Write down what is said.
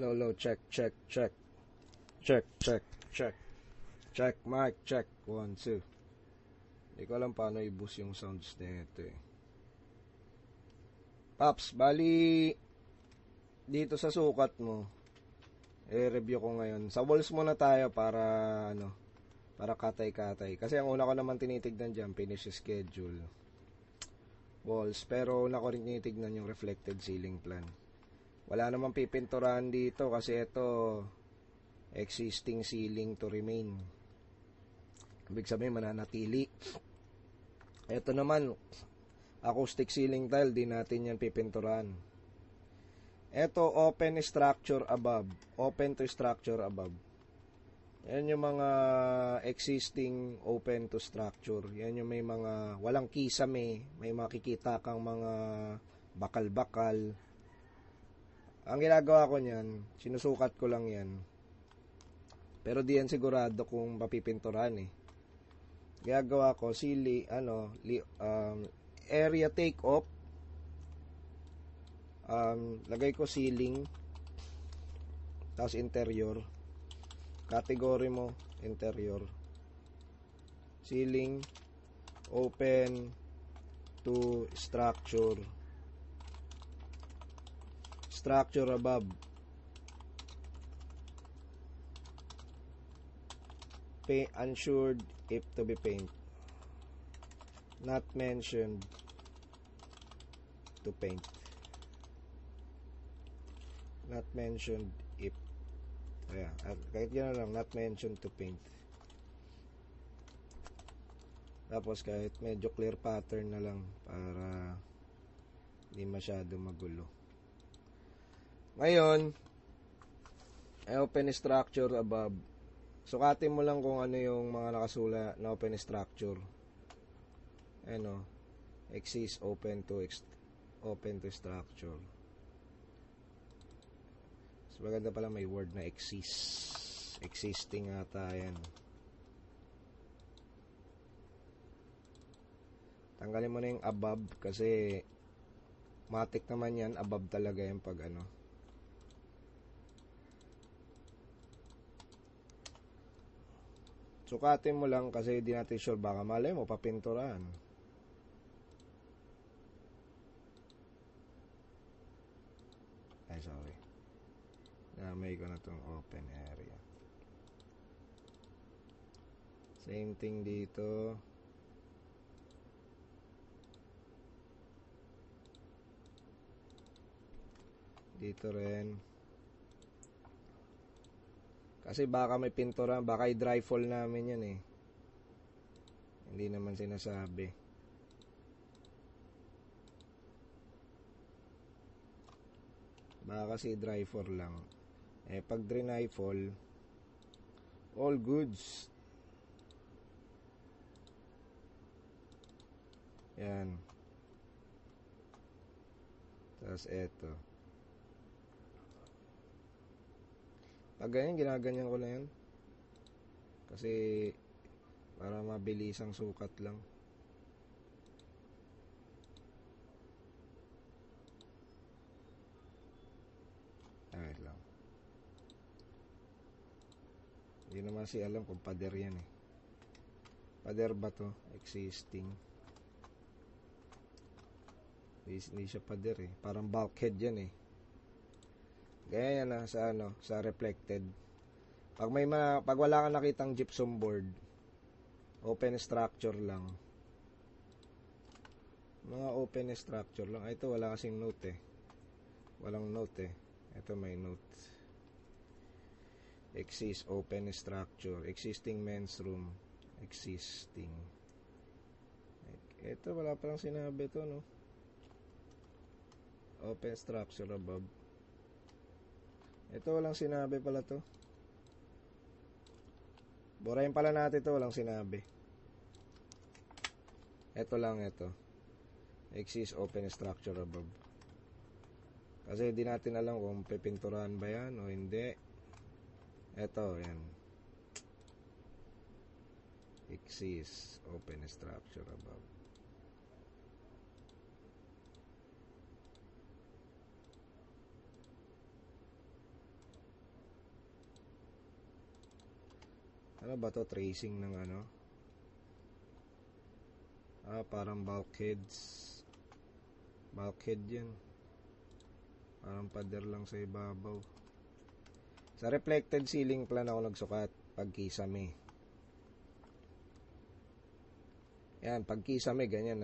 Low, check, check, check. Check, check, check. Check, mic, check. 1, 2. Hindi ko alam paano i-boost yung sounds nito eh. Paps, bali dito sa sukat mo, i-review ko ngayon. Sa walls muna tayo para para katay-katay. Kasi ang una ko naman tinitignan dyan, finish schedule. Walls, pero una ko rin tinitignan yung reflected ceiling plan. Wala namang pipinturahan dito kasi ito existing ceiling to remain. Ibig sabihin mananatili. Ito naman acoustic ceiling tile, di natin yan pipinturahan. Ito open structure above, open to structure above. Yan yung mga existing open to structure. Yan yung may mga walang kisame, may makikita kang mga bakal-bakal. Ang ginagawa ko niyan, sinusukat ko lang yan. Pero di yan sigurado kung mapipinturahan eh. Ginagawa ko area take off. Lagay ko ceiling, tapos interior. Category mo interior. Ceiling open to structure. Structure above. Unsured if to be paint. Not mentioned to paint. Not mentioned if. Ayan, kahit gano'n lang, not mentioned to paint. Tapos kahit medyo clear pattern na lang para hindi masyado magulo. Ngayon, open structure above. Sukatin mo lang kung ano yung mga nakasula na open structure. Exist open to structure. So maganda pala may word na exist. Existing ata yan. Tanggalin mo na yung above kasi matik naman yan, above talaga yung pag Sukatin mo lang kasi di natin sure, baka malay mo papinturahan. Ay, sorry. Namay ko na itong open area. Same thing dito. Dito rin. Kasi baka may pintura, baka i-dry fall namin yan eh. Hindi naman sinasabi. Baka kasi dry fall lang. Pag dry fall, all goods. Yan. Tapos eto. Pag ganyan, ginaganyan ko na yan. Kasi para mabilis ang sukat lang. Wait lang. Hindi naman alam kung pader yan eh. Pader ba to? Existing. Hindi siya pader eh. Parang bulkhead yan eh. Gaya yan sa reflected. Pag wala kang nakitang gypsum board, open structure lang. Mga open structure lang. Ito wala kasing note eh. Walang note eh. Ito may note. Exist open structure. Existing men's room. Existing. Ito wala palang sinabi to, no? Open structure above. Ito walang sinabi pala to. Burahin pala natin to, walang sinabi. Ito lang ito. Exist open structure above. Kasi di natin alam kung pipinturahan ba yan o hindi. Ito, yan. Exist open structure above. Ano ba to? Tracing ng ano? Parang bulkheads. Bulkhead yan. Parang pader lang sa ibabaw. Sa reflected ceiling plan ako nagsukat pag kisame. Yan, pag kisame ganyan